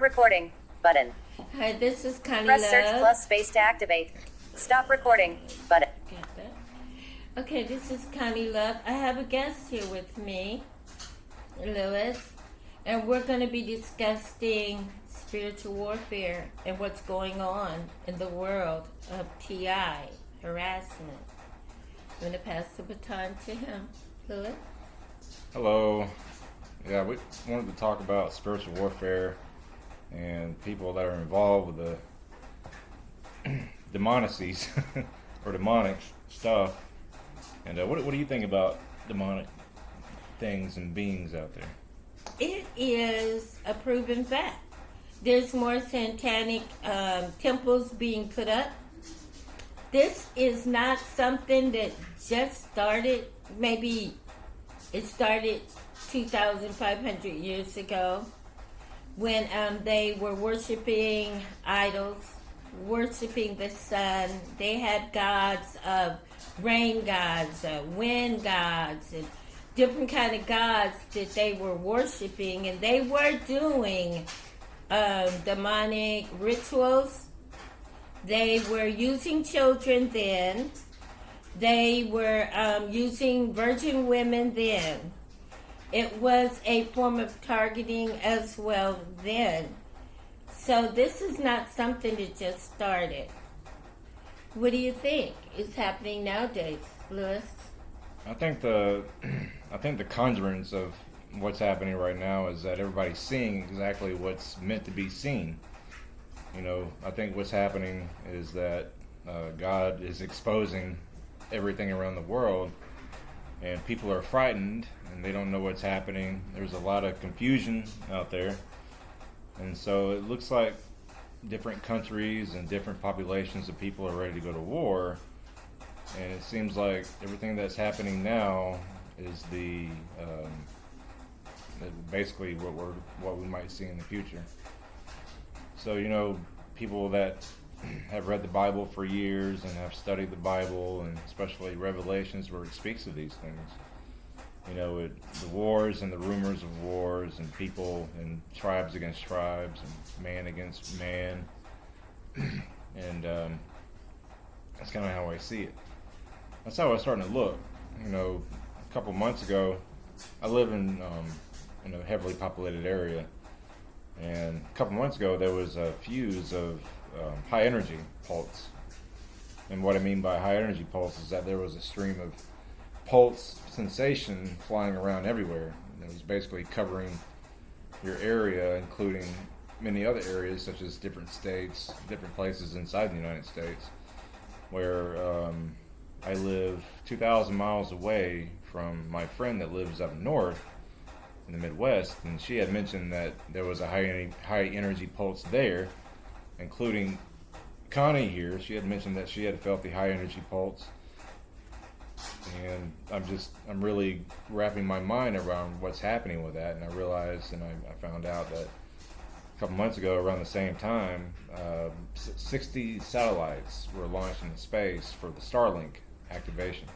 Recording button. Hi, this is Connie Press Love. search plus space to activate. Stop recording button. Got that? Okay, this is Connie Love. I have a guest here with me, Lewis, and we're going to be discussing spiritual warfare and what's going on in the world of TI, harassment. I'm going to pass the baton to him. Lewis? Hello. Yeah, we wanted to talk about spiritual warfare and people that are involved with the demonicies or demonic stuff. And what do you think about demonic things and beings out there? It is a proven fact. There's more satanic temples being put up. This is not something that just started. Maybe it started 2,500 years ago when they were worshiping idols, worshiping the sun. They had gods of rain gods, wind gods, and different kind of gods that they were worshiping, and they were doing demonic rituals. They were using children then. They were using virgin women then. It was a form of targeting as well then. So this is not something that just started. What do you think is happening nowadays, Lewis? I think the conjurance of what's happening right now is that everybody's seeing exactly what's meant to be seen. You know, I think what's happening is that God is exposing everything around the world, and people are frightened and they don't know what's happening. There's a lot of confusion out there, and so it looks like different countries and different populations of people are ready to go to war. And it seems like everything that's happening now is basically what we might see in the future. So, you know, people that have read the Bible for years and have studied the Bible, and especially Revelations where it speaks of these things. You know, the wars and the rumors of wars, and people and tribes against tribes and man against man. And that's kind of how I see it. That's how it's starting to look. You know, a couple months ago, I live in a heavily populated area, and a couple months ago there was a fuse of high energy pulse. And what I mean by high energy pulse is that there was a stream of pulse sensation flying around everywhere. And it was basically covering your area, including many other areas such as different states, different places inside the United States, where I live 2,000 miles away from my friend that lives up north in the Midwest, and she had mentioned that there was a high energy pulse there, including Connie here. She had mentioned that she had felt the high energy pulse, and I'm really wrapping my mind around what's happening with that. And I realized, and I found out that a couple months ago, around the same time, 60 satellites were launched into space for the Starlink activation,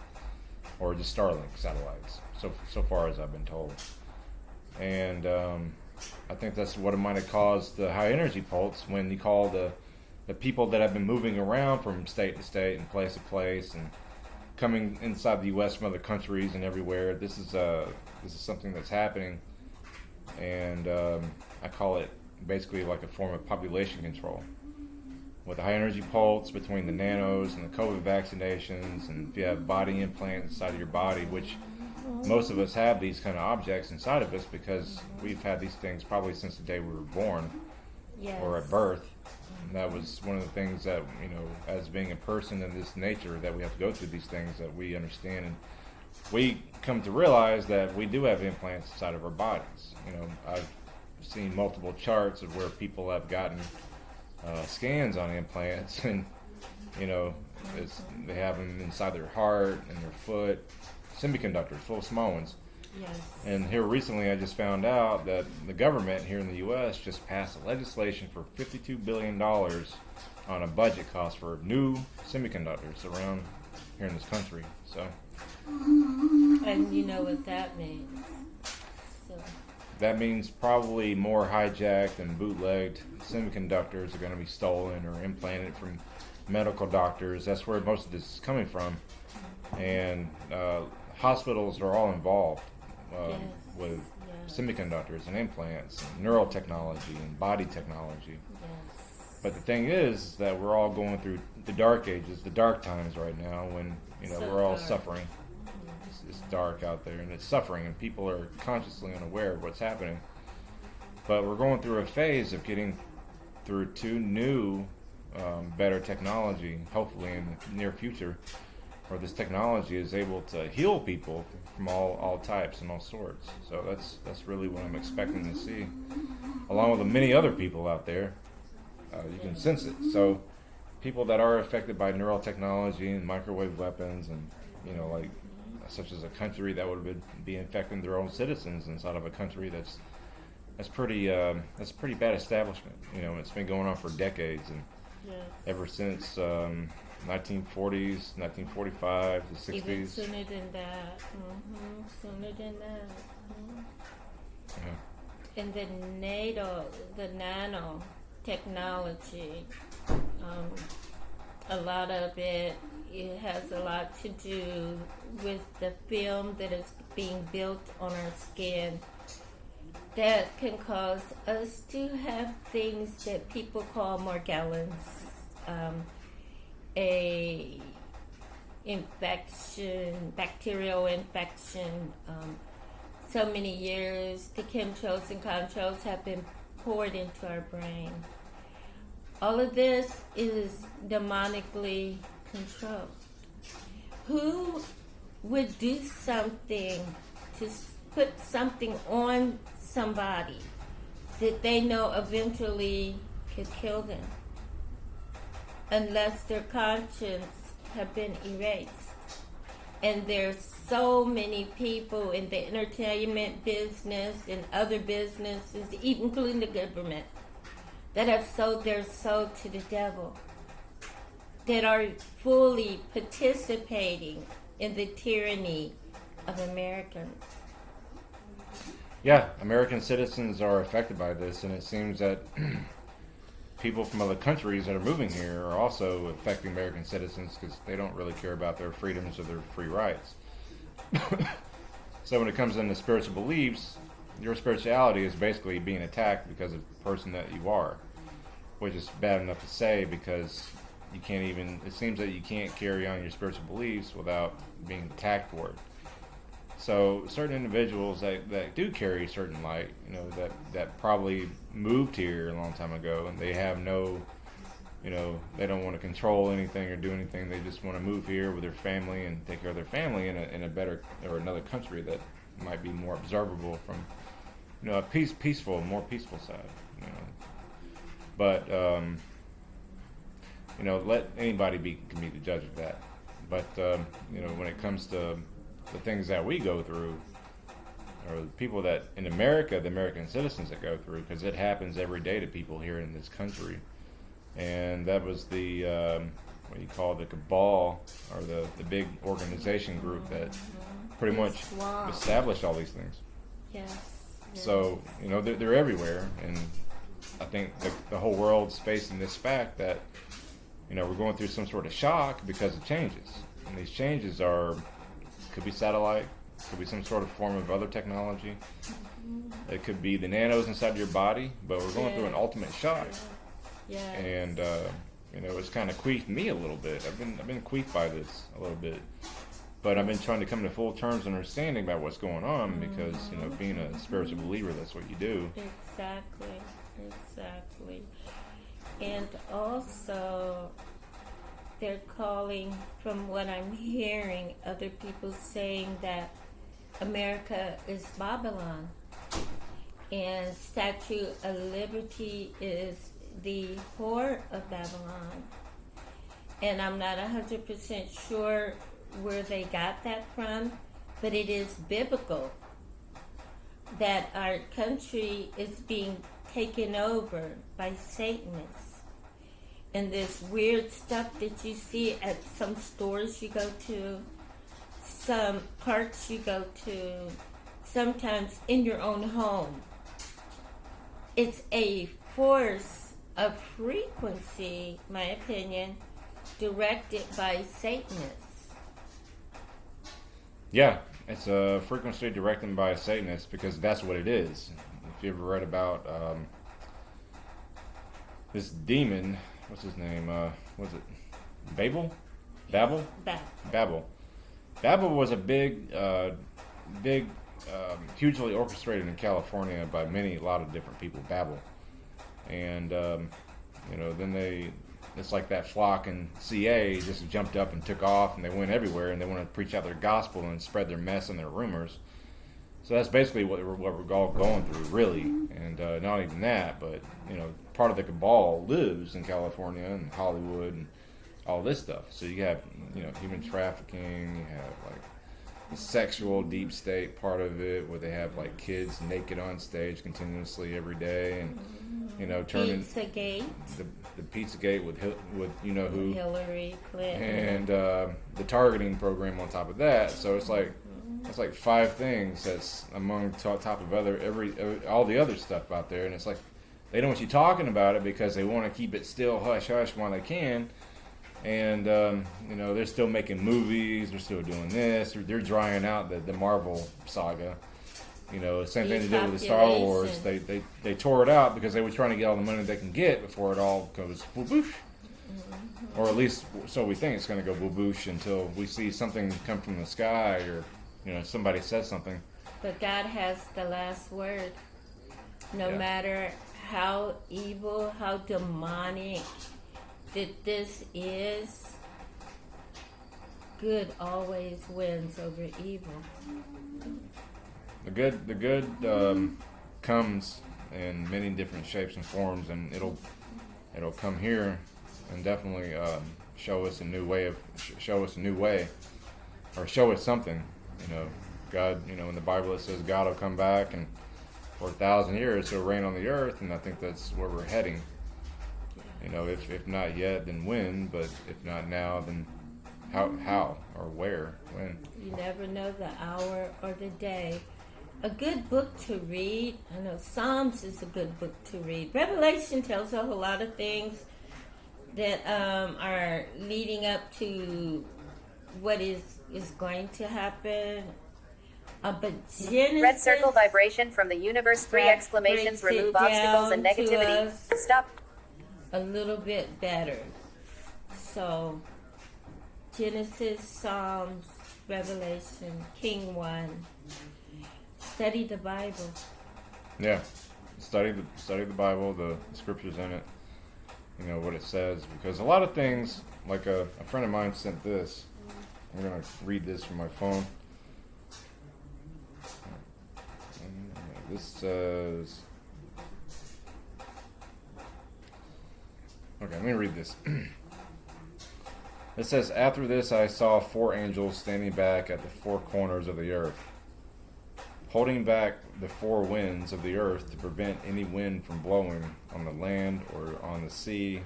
or just Starlink satellites, so far as I've been told. And I think that's what it might have caused the high energy pulse, when you call the people that have been moving around from state to state and place to place and coming inside the U.S. from other countries and everywhere. This is something that's happening, and I call it basically like a form of population control. With the high energy pulse between the nanos and the COVID vaccinations, and if you have body implants inside of your body, which most of us have these kind of objects inside of us because we've had these things probably since the day we were born. Yes. Or at birth. And that was one of the things that, you know, as being a person of this nature, that we have to go through these things that we understand. And we come to realize that we do have implants inside of our bodies. You know, I've seen multiple charts of where people have gotten scans on implants, and, you know, they have them inside their heart and their foot, semiconductors, little small ones. Yes. And here recently I just found out that the government here in the U.S. just passed a legislation for $52 billion on a budget cost for new semiconductors around here in this country. So. And you know what that means. So. that means probably more hijacked and bootlegged semiconductors are going to be stolen or implanted from medical doctors. That's where most of this is coming from. And hospitals are all involved with semiconductors and implants and neural technology and body technology. Yes. But the thing is that we're all going through the dark ages, the dark times right now when, So we're all dark. suffering. It's dark out there and it's suffering and people are consciously unaware of what's happening. But we're going through a phase of getting through to new, better technology, hopefully in the near future, where this technology is able to heal people from all types and all sorts. So that's really what I'm expecting to see, along with the many other people out there. You can sense it. So people that are affected by neural technology and microwave weapons, and like such as a country that would be infecting their own citizens inside of a country that's pretty bad establishment. It's been going on for decades, and ever since 1940s, 1945, the 60s. Even sooner than that. Sooner than that. Yeah. And the nano technology, a lot of it has a lot to do with the film that is being built on our skin that can cause us to have things that people call Morgellons, a infection, bacterial infection. So many years, the chemtrails and contrails have been poured into our brain. All of this is demonically controlled. Who would do something to put something on somebody that they know eventually could kill them, unless their conscience have been erased? And there's so many people in the entertainment business and other businesses, even including the government, that have sold their soul to the devil, that are fully participating in the tyranny of Americans. Yeah, American citizens are affected by this, and it seems that people from other countries that are moving here are also affecting American citizens because they don't really care about their freedoms or their free rights. So when it comes into spiritual beliefs, your spirituality is basically being attacked because of the person that you are, which is bad enough to say because it seems that you can't carry on your spiritual beliefs without being attacked for it. So certain individuals that do carry a certain light, that probably moved here a long time ago, and they have no, they don't want to control anything or do anything. They just want to move here with their family and take care of their family in a better or another country that might be more observable from, a more peaceful side. But let anybody can be the judge of that. But when it comes to the things that we go through, or the people that in America, the American citizens that go through, because it happens every day to people here in this country, and that was the what you call the cabal, or the big organization group that pretty much established all these things. Yes. So they're everywhere, and I think the whole world's facing this fact that we're going through some sort of shock because of changes, and these changes could be satellite, could be some sort of form of other technology. It could be the nanos inside your body, but we're going through an ultimate shock. Yeah. And it's kind of queefed me a little bit. I've been queefed by this a little bit, but I've been trying to come to full terms and understanding about what's going on because being a spiritual believer, that's what you do. Exactly. And also, they're calling, from what I'm hearing, other people saying that America is Babylon, and Statue of Liberty is the whore of Babylon. And I'm not 100% sure where they got that from, but it is biblical that our country is being taken over by Satanists. And this weird stuff that you see at some stores you go to, some parks you go to, sometimes in your own home, It's a force of frequency, my opinion, directed by Satanists. Yeah, it's a frequency directed by a Satanist because that's what it is. If you ever read about this demon, what's his name? Was it Babel? Babel? Babel. Babel was a big, hugely orchestrated in California by a lot of different people. Babel, and then it's like that flock in CA just jumped up and took off, and they went everywhere, and they want to preach out their gospel and spread their mess and their rumors. So that's basically what we're all going through, really. And not even that, but part of the cabal lives in California and Hollywood and all this stuff. So you have human trafficking, you have like the sexual deep state part of it, where they have like kids naked on stage continuously every day, and turning Pizzagate. The Pizzagate with who, Hillary Clinton, and the targeting program on top of that. So it's like five things that's among top of all the other stuff out there, and it's like they don't want you talking about it because they want to keep it still hush hush while they can. And they're still making movies, they're still doing this, they're drying out the Marvel saga. Same thing they did with the Star Wars. They tore it out because they were trying to get all the money they can get before it all goes boo-boosh. Or at least so we think it's going to go boo-boosh until we see something come from the sky, or somebody says something. But God has the last word. No matter how evil, how demonic that this is, good always wins over evil. The good comes in many different shapes and forms, and it'll come here and definitely show us a new way, or show us something. God, in the Bible it says God will come back, and for 1,000 years he'll reign on the earth, and I think that's where we're heading. If not yet, then when? But if not now, then how or where, when? You never know the hour or the day. A good book to read. I know Psalms is a good book to read. Revelation tells a whole lot of things that are leading up to what is going to happen. But Genesis, Red circle vibration from the universe. 3 exclamations. Remove obstacles and negativity. Stop. A little bit better. So, Genesis, Psalms, Revelation, King 1. Study the Bible. Yeah, study the Bible, the scriptures in it. What it says, because a lot of things, like a friend of mine sent this. I'm gonna read this from my phone. This says. Okay, let me read this. It says, "After this I saw 4 angels standing back at the 4 corners of the earth, holding back the 4 winds of the earth to prevent any wind from blowing on the land or on the sea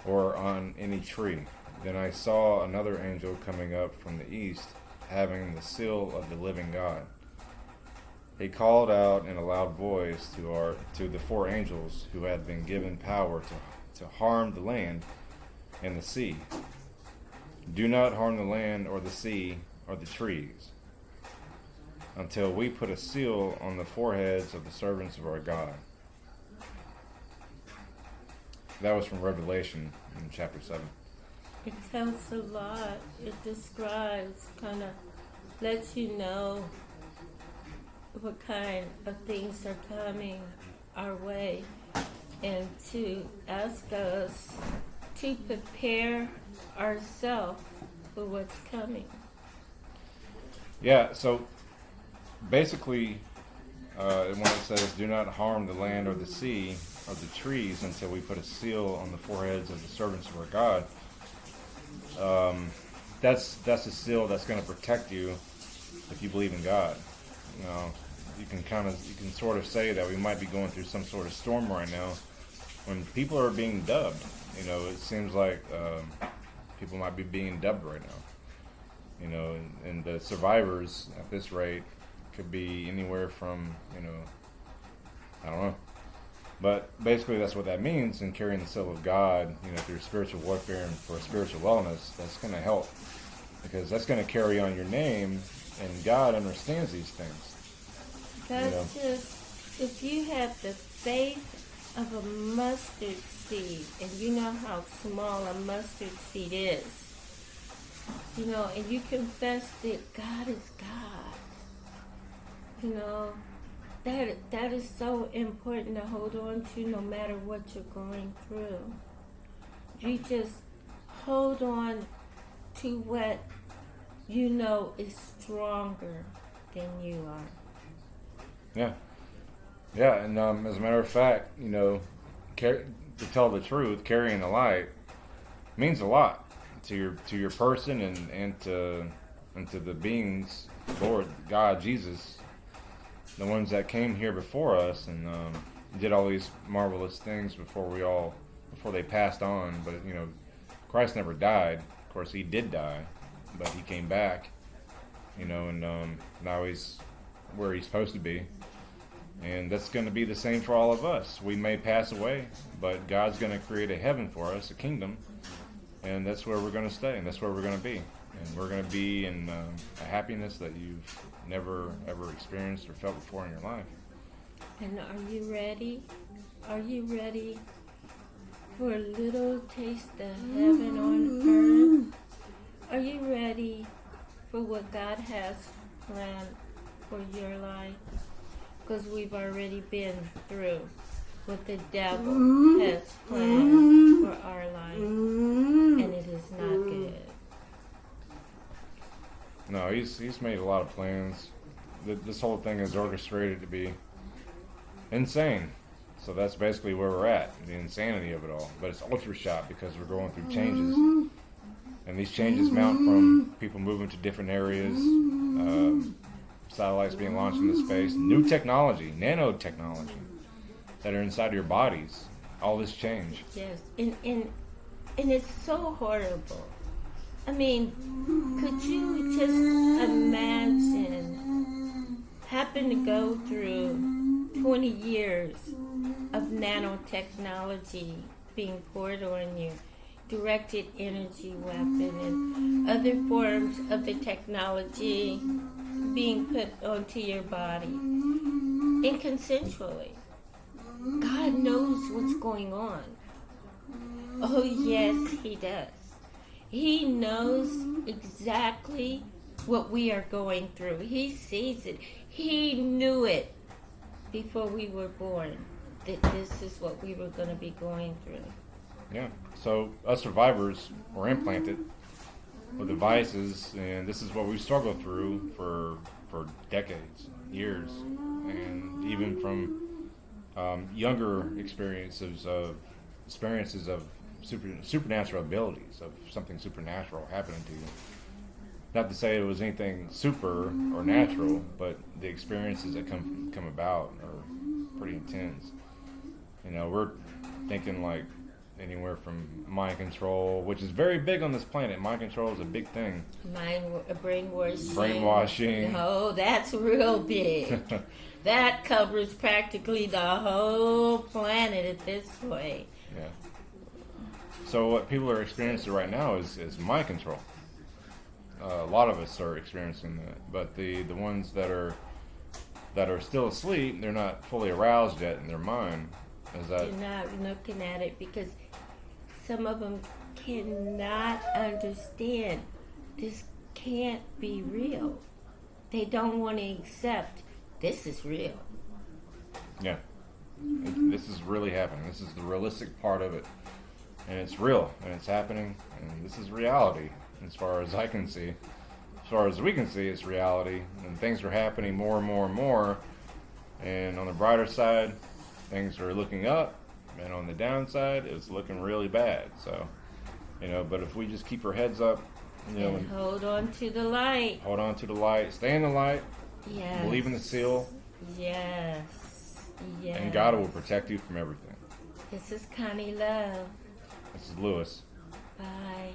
or on any tree. Then I saw another angel coming up from the east, having the seal of the living God. He called out in a loud voice to the 4 angels who had been given power to harm the land and the sea. Do not harm the land or the sea or the trees until we put a seal on the foreheads of the servants of our God." That was from Revelation in chapter 7. It tells a lot. It describes, kind of lets you know what kind of things are coming our way, and to ask us to prepare ourselves for what's coming. Yeah, so basically, when it says, "Do not harm the land or the sea or the trees until we put a seal on the foreheads of the servants of our God," that's a seal that's going to protect you if you believe in God. You can sort of say that we might be going through some sort of storm right now when people are being dubbed. It seems like people might be being dubbed right now. And the survivors at this rate could be anywhere from I don't know. But basically, that's what that means. And carrying the soul of God, through spiritual warfare and for spiritual wellness, that's going to help, because that's going to carry on your name, and God understands these things. That's just, if you have the faith of a mustard seed, and you know how small a mustard seed is, and you confess that God is God, that is so important to hold on to no matter what you're going through. You just hold on to what is stronger than you are. Yeah, and as a matter of fact, to tell the truth, carrying the light means a lot to your person and to the beings, Lord, God, Jesus, the ones that came here before us and did all these marvelous things before they passed on. But Christ never died. Of course, he did die, but he came back. And now he's where he's supposed to be. And that's going to be the same for all of us. We may pass away, but God's going to create a heaven for us, a kingdom, and that's where we're going to stay, and that's where we're going to be. And we're going to be in a happiness that you've never, ever experienced or felt before in your life. And are you ready? Are you ready for a little taste of heaven on earth? Are you ready for what God has planned for your life? Because we've already been through what the devil has planned for our life, and it is not good. No, he's made a lot of plans. This whole thing is orchestrated to be insane. So that's basically where we're at, the insanity of it all. But it's ultra shot because we're going through changes. And these changes mount from people moving to different areas, satellites being launched into space, new technology, nanotechnology that are inside of your bodies. All this change. Yes, and it's so horrible. I mean, could you just imagine having to go through 20 years of nanotechnology being poured on you, directed energy weapon, and other forms of the technology being put onto your body inconsensually? God knows what's going on. Oh, yes, he does. He knows exactly what we are going through. He sees it. He knew it before we were born, that this is what we were going to be going through. Yeah. So us survivors were implanted with devices, and this is what we struggled through for decades, years, and even from younger experiences of supernatural abilities, of something supernatural happening to you. Not to say it was anything super or natural, but the experiences that come about are pretty intense. We're thinking like anywhere from mind control, which is very big on this planet. Mind control is a big thing. Brainwashing. Oh, that's real big. That covers practically the whole planet at this point. Yeah. So what people are experiencing right now is mind control. A lot of us are experiencing that, but the ones that are still asleep, they're not fully aroused yet in their mind. They're not looking at it because some of them cannot understand this can't be real. They don't want to accept this is real. Yeah. This is really happening. This is the realistic part of it. And it's real, and it's happening, and this is reality, as far as I can see. As far as we can see, it's reality, and things are happening more and more and more, and on the brighter side, things are looking up, and on the downside, it's looking really bad. So, but if we just keep our heads up, and hold on to the light. Hold on to the light, stay in the light, yes. Believe in the seal. Yes. Yes. And God will protect you from everything. This is ConnieandLew. This is Lewis. Bye.